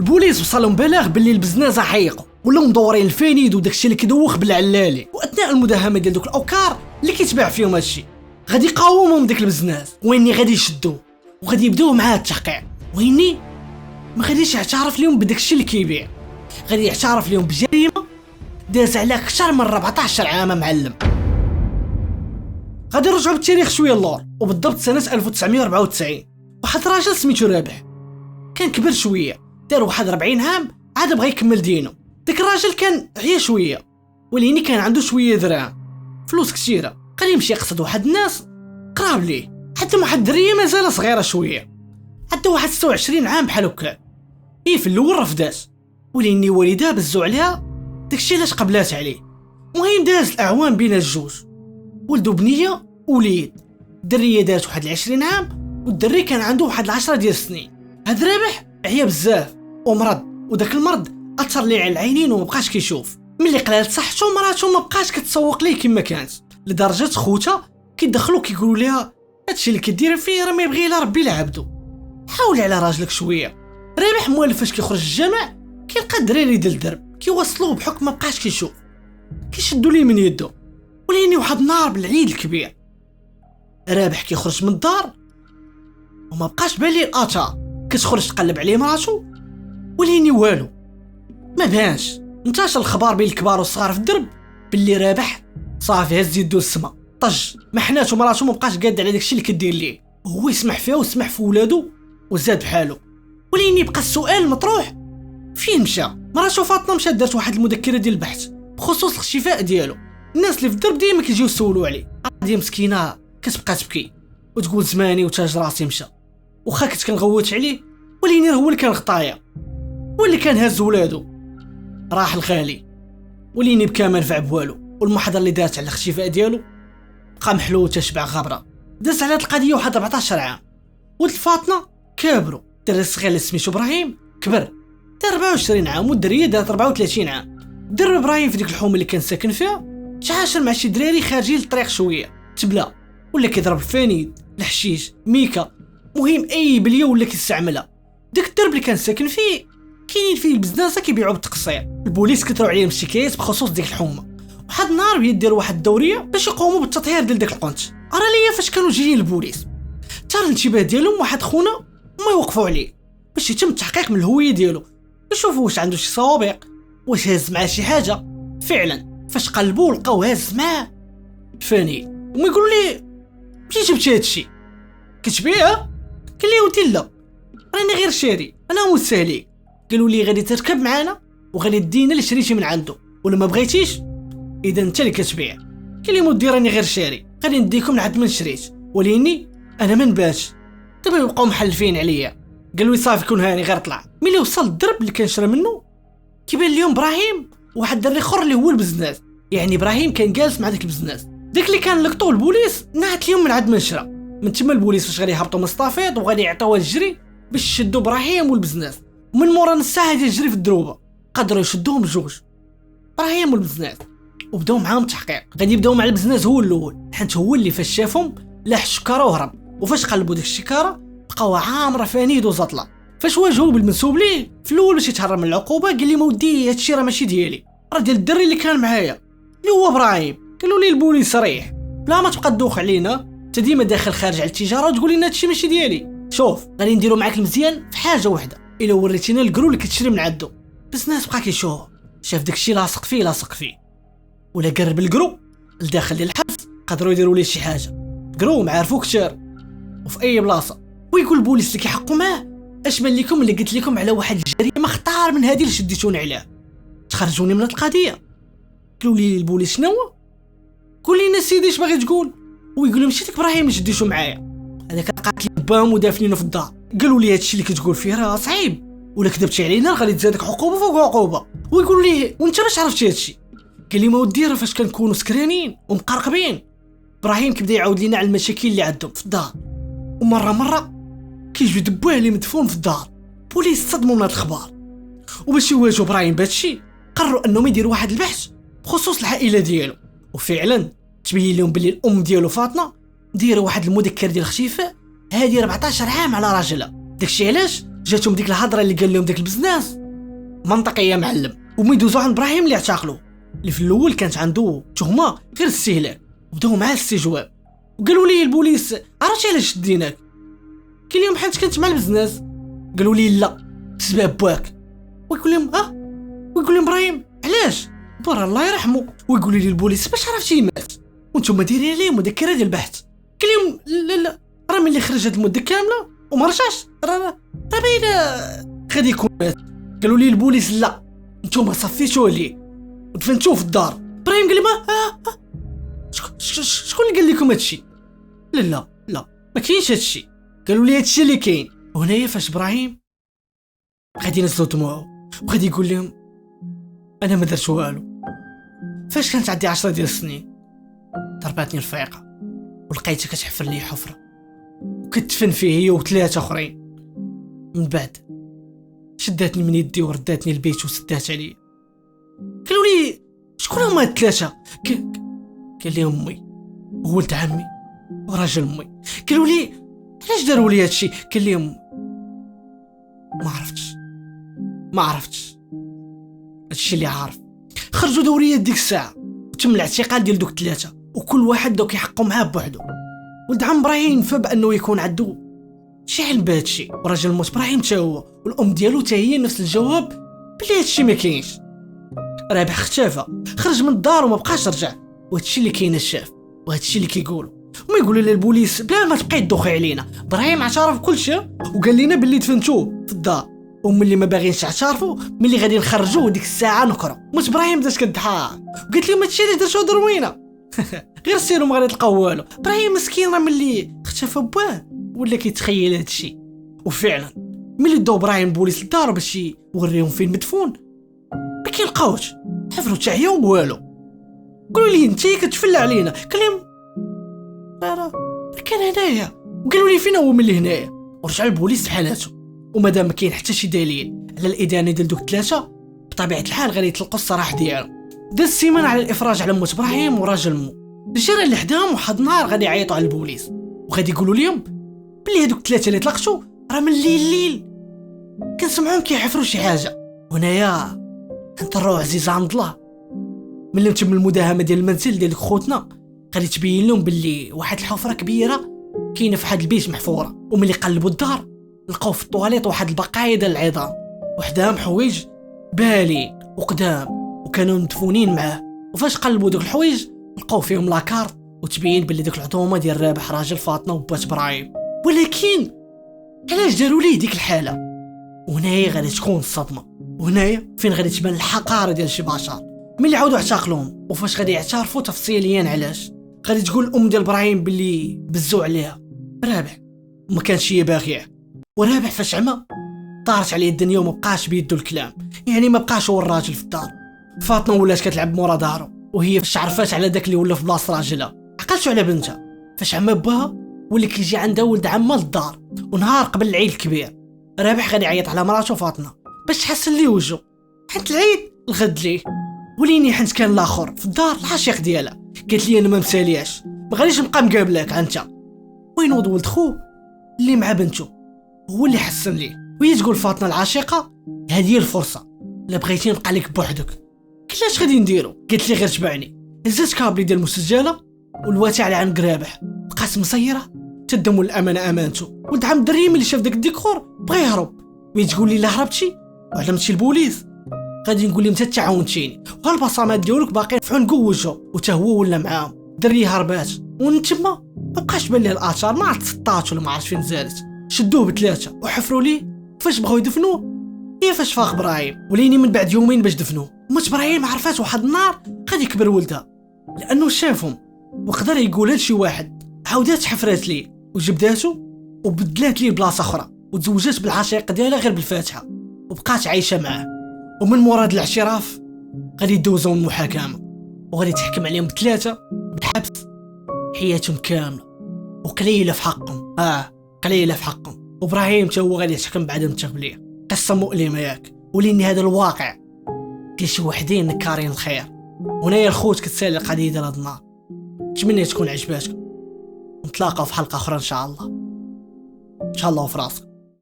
البوليس وصلهم بلاغ باللي البزنازه حيقوا ولاو مدورين الفانيد وداكشي اللي كيدوخ بالعلالي. واثناء المداهمه ديال دوك الاوكار اللي كيتباع فيهم هادشي غادي يقاومهم داك البزناز، ويني غادي يشدوه وغادي يبداو معاه التحقيق. ويني ما غاديش يعترف لهم بداكشي اللي كيبيع، غادي يعترف لهم بجريمه داز على اكثر من 14 عام معلم. غادي نرجعوا بالتاريخ شويه اللور، وبالضبط سنه 1994. واحد راجل سميتو رابح كان كبر شويه، دار واحد 40 عام عاد بغى يكمل دينه. داك الراجل كان عيا شويه وليني كان عنده شويه دراهم فلوس كثيره، قال يمشي يقصد واحد الناس قراب ليه حتى واحد الدريه مازال صغيره شويه، عندها واحد 26 عام بحال هكا. هي في الاول رفضات وليني والدها بزو عليها داكشي علاش قبلات عليه. المهم داز الاعوام بين الجوج، ولدوا بنيه وليد. الدريه دارت واحد 20 عام والدري كان عنده واحد 10 ديال السنين. هاد رابح عيا بزاف ومرض، وداك المرض اثر ليه على العينين وما بقاش كيشوف. ملي قلالت صحته مراته ما بقاش كتسوق ليه كما كانت، لدرجه خوتها كيدخلوا كيقولوا لها هادشي اللي كدير فيه راه ما يبغي الا ربي لعبدو، حاولي على راجلك شويه. رابح موالف فاش كيخرج الجامع كيلقى الدراري ديال الدرب كيوصلوه بحكم ما بقاش كيشوف، كيشدوا ليه من يده. وليني واحد النهار بالعيد الكبير رابح كيخرج من الدار وما بقاش بالي الاتا، كتخرج تقلب عليه مراتو وليني والو ما بانش. انتشر الخبر بين الكبار والصغار في الدرب باللي رابح صافي هز يدو السما طج، ما حناتو مراتو ما بقاش قاد على داكشي اللي كدير ليه، وهو يسمح فيها ويسمح في ولادو وزاد بحالو. وليني بقى السؤال مطروح فين مشى؟ مراتو فاطمه مشات دارت واحد المذكره ديال البحث بخصوص الشفاء ديالو. الناس اللي في الدرب ديما كيجيو يسولوا عليه، هادي مسكينه كتبقى تبكي وتقول زماني وتاج راسي مشى، وخا كنت كنغوت عليه. وليني هو اللي كان غطايا واللي كان هاز ولادو راح الغالي. وليني بكى ما نفع بوالو، والمحاضره اللي دارت على الاختفاء ديالو بقى محلو تشبع غبره. داز على هاد القضيه واحد 14 عام. ولد فاطمه كابرو، الدري الصغير اللي سميتو ابراهيم كبر دار 24 عام، والدريه دارت 34 عام. درب ابراهيم في ديك الحومه اللي كان ساكن فيها تعاشر مع شي دراري خارجين للطريق شويه، تبلا ولا كيضرب الفانيد الحشيش ميكا، مهم اي بليه ولا كيستعملها. داك الدرب اللي كان ساكن فيه كاينين فيه البزناسه كيبيعوا بالتقصير. البوليس كثروا عليهم الشكايات بخصوص ديك الحومه. واحد النهار بيديروا واحد الدوريه باش يقوموا بالتطهير ديال داك القنت. ارى ليا فاش كانوا جايين البوليس تار الانتباه ديالهم واحد خونا وما يوقفوا عليه باش يتم التحقيق من الهويه ديالو، يشوفوا واش عنده شي سوابق، واش هاز معاه شي حاجه. فعلا فاش قلبوا لقاو هاز معاه فاني، وما يقولوا لي منين جبتي هادشي كتبيع؟ قال لي ودي لا راني غير شاري انا مسالي. قالوا لي غادي تركب معانا وغادي دينا اللي شريتي من عنده، ولا ما بغيتيش اذا انت اللي كتبيع. قال لي مودي راني غير شاري غادي نديكم لعند من شريت، وليني انا ما نباتش. دابا يبقاو محلفين عليا. قالوا لي صافي كون هاني غير طلع. ملي وصل الدرب اللي كان شرا منه كيبان ليهم ابراهيم وواحد الدري اخر اللي هو البزناس، يعني ابراهيم كان جالس مع داك البزناس. داك اللي كان لقطوه البوليس نعت ليهم من عند من شرا. من تما البوليس فاش غادي يهبطوا من الصافيط وغادي يعطيوها الجري باش يشدوا ابراهيم والبزناس. ومن مورا نص ساعه ديال الجري في الدروبه قدروا يشدوهم بجوج ابراهيم والبزناس، وبداو معاهم التحقيق. غادي يبداو مع البزناس هو الاول، حيت هو اللي فاش شافهم لاح الشكاره وهرب، وفاش قلبوا ديك الشكاره بقاو عامره فانيد وزطله. فاش واجهوا بالمنسوب ليه في الاول باش يتهرب من العقوبه قال لي مودي هادشي راه ماشي ديالي، راه ديال الدري اللي كان معايا اللي هو ابراهيم. قالوا لي البوليس صريح بلا ما تبقى تدوخ علينا، انت ديما داخل خارج على التجاره وتقول لنا هادشي ماشي ديالي. شوف غادي نديرو معاك المزيان في حاجه واحده، الا وريتينا الكرو اللي كتشري من عنده. بس الناس بقى كيشوف شاف داكشي لاصق فيه ولا قرب الكرو لداخل ديال الحبس قدروا يديروا ليه شي حاجه. كرو معارفو كثير وفي اي بلاصه، ويقول البوليس اللي كيحقوا معاه اش بان لكم اللي قلت لكم على واحد الجريمه خطار من هذه اللي شديتوني عليها، تخرجوني من القضيه. قالوا لي البوليس شنو؟ قول لنا سيدي اش باغي تقول؟ ويقول لهم مشيت ابراهيم اللي شديتو معايا هذاك قاتل بام ودافنينه في الدار. قالوا لي هادشي اللي كتقول فيه راه صعيب، ولا كذبتي علينا غادي تزادك عقوبه فوق عقوبه. ويقول لي وانت باش عرفتي هادشي؟ قال لي ما ودي راه فاش كنكونوا سكرانين ومقرقبين ابراهيم كيبدا يعاود لينا على المشاكل اللي عندهم في الدار، ومره كيجيو يدبوه لي مدفون في الدار. بوليس صدموا من هاد الخبار، وباش يواجهوا ابراهيم بهادشي قرروا انهم يديروا واحد البحث بخصوص العائله ديالو. وفعلا تبين لهم بلي الام ديالو فاطمه دايره واحد المذكر ديال الاختفاء هادي 14 عام على راجلها. داكشي علاش جاتهم ديك الهضره اللي قال لهم داك البزناس منطقيه معلم، وما يدوزوا عند ابراهيم اللي اعتقلوه، اللي في الاول كانت عنده تهمه غير الاستهلاك، وبداو معاه الاستجواب. وقالوا لي البوليس عرفتي علاش شديناك؟ قال لهم حيت كنت مع البزناس. قالوا لي لا بسبب باك. ويقول لهم ويقول لهم ابراهيم علاش؟ برا الله يرحمه. ويقولوا لي البوليس باش عرفتي مات وانتم دايرين عليه مذكره ديال البحث. قال لهم لا راه ملي خرج هاد المده كامله وما رجعش راه باينه غادي يكون مات. قالوا لي البوليس لا انتم صفيتوه ليه ودفنتوه في الدار. ابراهيم قال لهم شكون اللي قال لكم هادشي؟ لا ما كاينش هادشي. قالوا لي هادشي اللي كاين. وهنايا فاش ابراهيم غادي ينزلوا دموعه وغادي يقول لهم انا ما درت والو. فاش كانت عندي 10 ديال السنين ضرباتني الفيقه ولقيتها كتحفر لي حفره وكتدفن فيه هي وثلاثه اخرين. من بعد شداتني من يدي ورداتني البيت وسدات عليا. قالوا لي شكون هما هاد الثلاثه؟ قال لي امي وولد عمي وراجل امي. قالوا لي علاش داروا لي هادشي؟ قال لهم ما عرفتش هادشي اللي عارف. خرجوا دوريات ديك الساعه وتم الاعتقال ديال دوك الثلاثه وكل واحد دوك يحقوا معاه بوحدو. ولد عم ابراهيم فاب انه يكون عنده شي علم بهادشي، وراجل موت ابراهيم تا هو والام ديالو تا هي نفس الجواب بلي هادشي ما كاينش. رابح اختفى خرج من الدار وما بقاش رجع، وهادشي اللي كاين الشاف وهادشي اللي كيقولوا. وما يقولوا للبوليس بلا ما تبقاي تدوخي علينا. ابراهيم اعترف بكل شيء وقال لنا باللي دفنتوه في الدار، وملي ما باغينش تعترفوا ملي غادي نخرجوه ديك الساعه نكرو. موت ابراهيم بدات كضحك وقالت لهم هادشي علاش درتو دروينه غير سيروا ما غادي تلقاو والو. ابراهيم مسكين راه ملي اختفى بواه ولا كيتخيل هادشي. وفعلا ملي داو ابراهيم البوليس للدار باش يوريهم فين مدفون ما كيلقاوش، حفروا حتى هي والو. قالوا لي انت كتفلى علينا. قال لهم لا كان هنايا. وقالوا لي فين هو ملي هنايا. ورجع البوليس لحالاتو، ومادام ما كاين حتى شي دليل على الادانه ديال دوك الثلاثه بطبيعه الحال غادي يطلقوا السراح ديالو. داز سيمانه على الافراج على موت ابراهيم وراجل مو. الجيران اللي حداهم واحد النهار غادي يعيطوا على البوليس وغادي يقولوا لهم بلي هذوك الثلاثه اللي طلقتوا راه من الليل كنسمعوهم كيحفروا شي حاجه. هنايا نطروا عزيز عند الله ملي تم المداهمه ديال المنزل ديال خوتنا غادي تبين لهم باللي واحد الحفره كبيره كاينه في واحد البيت محفوره. وملي قلبوا الدار لقاو في الطواليط واحد البقايا ديال العظام وحداهم حوايج بالين وقدام وكانوا مدفونين معاه. وفاش قلبوا دوك الحوايج لقاو فيهم لاكارت وتبين باللي ديك العظومه ديال رابح راجل فاطمه وبات ابراهيم. ولكن علاش داروا ليه ديك الحاله؟ وهنايا غادي تكون الصدمه، وهنايا فين غادي تبان الحقاره ديال شي بشر ملي عاودوا اعتقلوهم. وفاش غادي يعترفوا تفصيليا علاش غادي تقول الام ديال ابراهيم باللي بزوا عليها رابح وما كانش هي باغيه. ورابح فاش عمى طارت عليه الدنيا وما بقاش بيدو الكلام، يعني ما بقاش هو الراجل في الدار. فاطمه ولات كتلعب مورا دارو، وهي فاش عرفات على داك اللي ولا في بلاصه راجلها عقلتو على بنتها. فاش عمى باها ولي كيجي عندها ولد عمها للدار، ونهار قبل العيد الكبير رابح غادي يعيط على مراته فاطمه باش تحسن ليه وجهه حيت العيد الغد ليه. وليني حنت كان الاخر في الدار العشيق ديالها قالت لي انا ما مسالياش ما غاديش نبقى مقابلك انت. وين ولد خو اللي مع بنته هو اللي حسن ليه. وهي تقول فاطمه العاشقه هذه هي الفرصه، لا بغيتي نبقى لك بوحدك. كلاش غادي نديرو؟ قالت لي غير تبعني. هزات كابلي ديال المسجله والواتي على عنق رابح بقات مسيره تدم الامانه امانته. ولد عم الدري ملي شاف داك الديكور بغى يهرب. وهي تقول لي لا هربتي وعلمتي البوليس غادي نقول لهم انت تعاونتيني وهالبصمات ديالك باقيين في عنق وجهه وتا هو ولا معاهم. دري هربات ونتما ما بقاش بان ليه الاثار، ما عرفت سطات ولا ما عرفت فين زالت. شدوه بثلاثه وحفروا ليه. فاش بغاو يدفنوه هي فاش فاق ابراهيم وليني من بعد يومين باش دفنوه. موت ابراهيم عرفات واحد النهار غادي يكبر ولدها لانه شافهم وقدر يقولها لشي واحد. عاودات حفرات ليه وجبداتو وبدلات ليه بلاصه اخرى وتزوجات بالعشيق ديالها غير بالفاتحه وبقات عايشه معاه. ومن مراد الاعتراف غادي يدوزوا المحاكمه وغادي تحكم عليهم بثلاثه بالحبس حياتهم كامله وقليله في حقهم. قليله في حقهم. وابراهيم تا هو غادي يتحكم بعدم التغليه. قصه مؤلمه ياك، ولاني هذا الواقع ديال شي وحدين نكارين الخير. هنايا الخوت كتسالي القضيه ديال هذا النهار. نتمنى تكون عجباتكم، نتلاقاو في حلقه اخرى ان شاء الله. ان شاء الله وفي راسك.